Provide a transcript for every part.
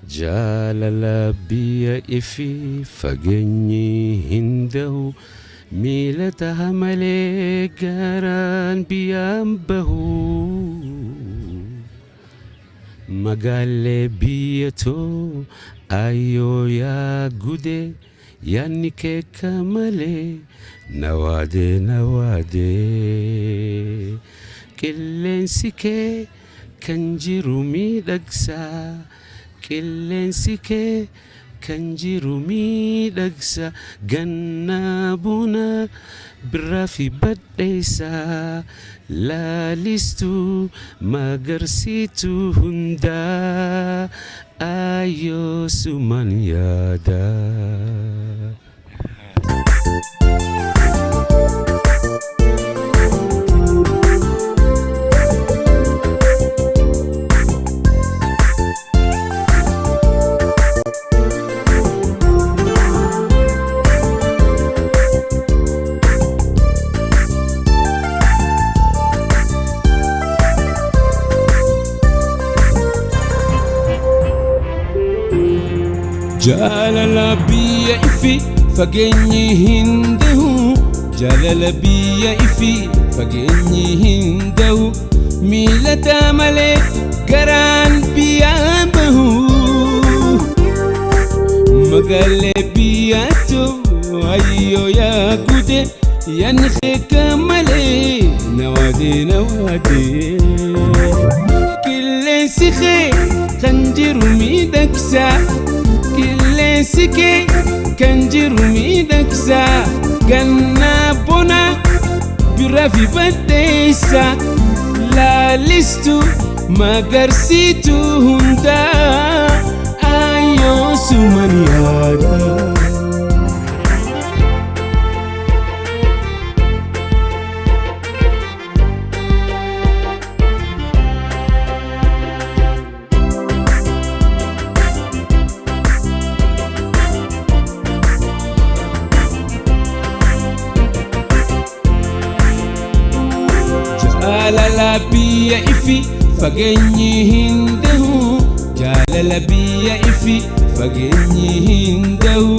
jaalala biyya ifi fageenyi hin dahu miila taha malee garaan biyyaan bahu magaalee biyya too ayyoo yaa gude yaanni keeka malee nawaade qilleensi kee kan jiru miidhagsaa qilleensi kee kan jiru miidhagsa ganna buna biraa fi badheessaa laalistuu magarsiituu hundaa ayyoo suman yaada. jaalala biyya ifi fageenyi hin dahu jaalala biyya ifi fageenyi hin dahu miilata malee garaan biyyaan bahu magaalee biyyaatu ayyoo yaa gude yaanni keeka malee nawaade qilleensi kee kan jiru miidhagsaa qilleensi kee kan jiru miidhagsaa ganna bona biraa fi badheessaa laalistuu magarsiituu hundaa ayyoo suman yaada. jaalala biyya ifi fageenyi hin dahu jaalala biyya ifi fageenyi hin dahu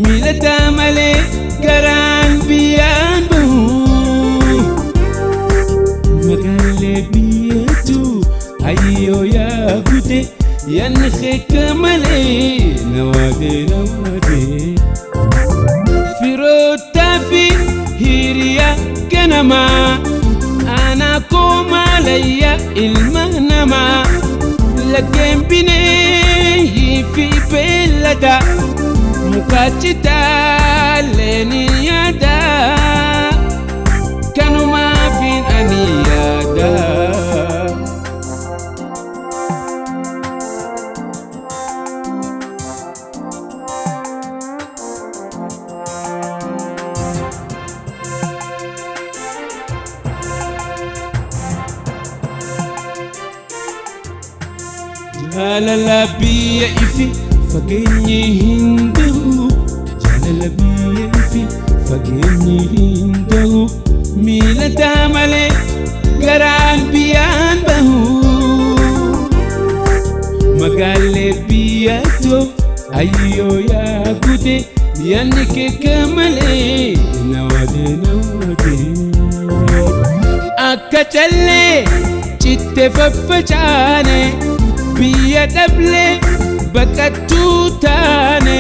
miilata malee garaan biyyaan bahu magaalee biyyatu ayyoo yaa gude yaanni keeka malee nawaade firoottaa fi hiriyaa ganamaa ana koomalayya ilma namaa laggeen bineeyyi fi beellada mukaachitaallee ni yaada kanumaafin ani yaada. jaalala biyya ifi fageenyi hin dahu jaalala biyya ifi fageenyi hin dahu miilata malee garaan biyyaan bahu magaalee biyyatu ayyoo yaa gude yaanni keeka malee nawaade akka callee citte faffacaane biyya dhablee baqattuu taane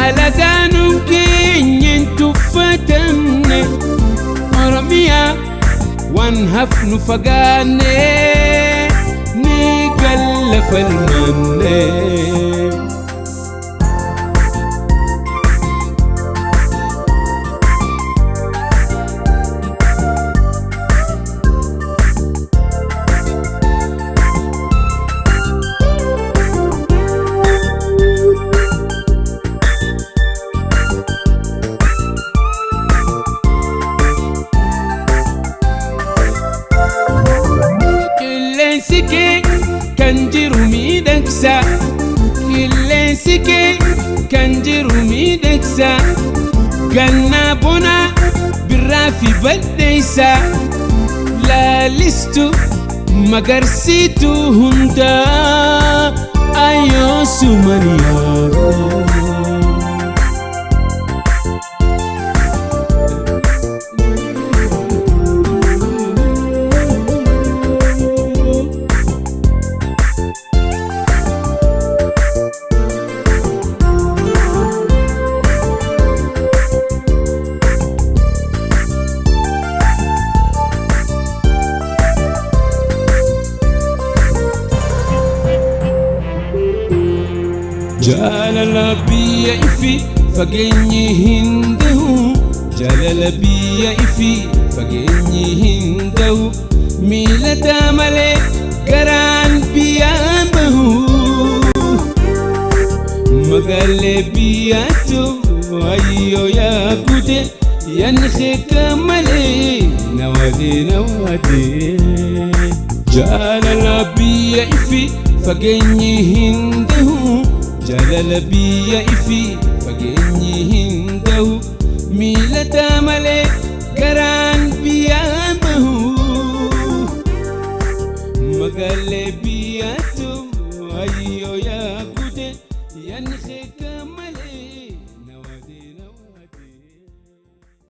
alagaanuu keenyan tuffatamne oromiyaa waan hafnu fagaanne ni galla falmanne. qilleensi kee kan jiru miidhagsaa qilleensi kee kan jiru miidhagsaa ganna bona biraa fi badheessaa laalistuu magarsiituu hundaa ayyoo jaalala biyya ifi fageenyi hin dahu jaalala biyya ifi fageenyi hin dahu miilata malee garaan biyyaan bahu magaalee biyyaatu ayyo yaa gute yankheka malee nawade jaalala biyya ifi fageenyi hin dahu jaalala biyya ifi fageenyi hin dahu miilata malee garaan biyyaan bahu magaalee biyyaatu ayyo yaa gute yankheka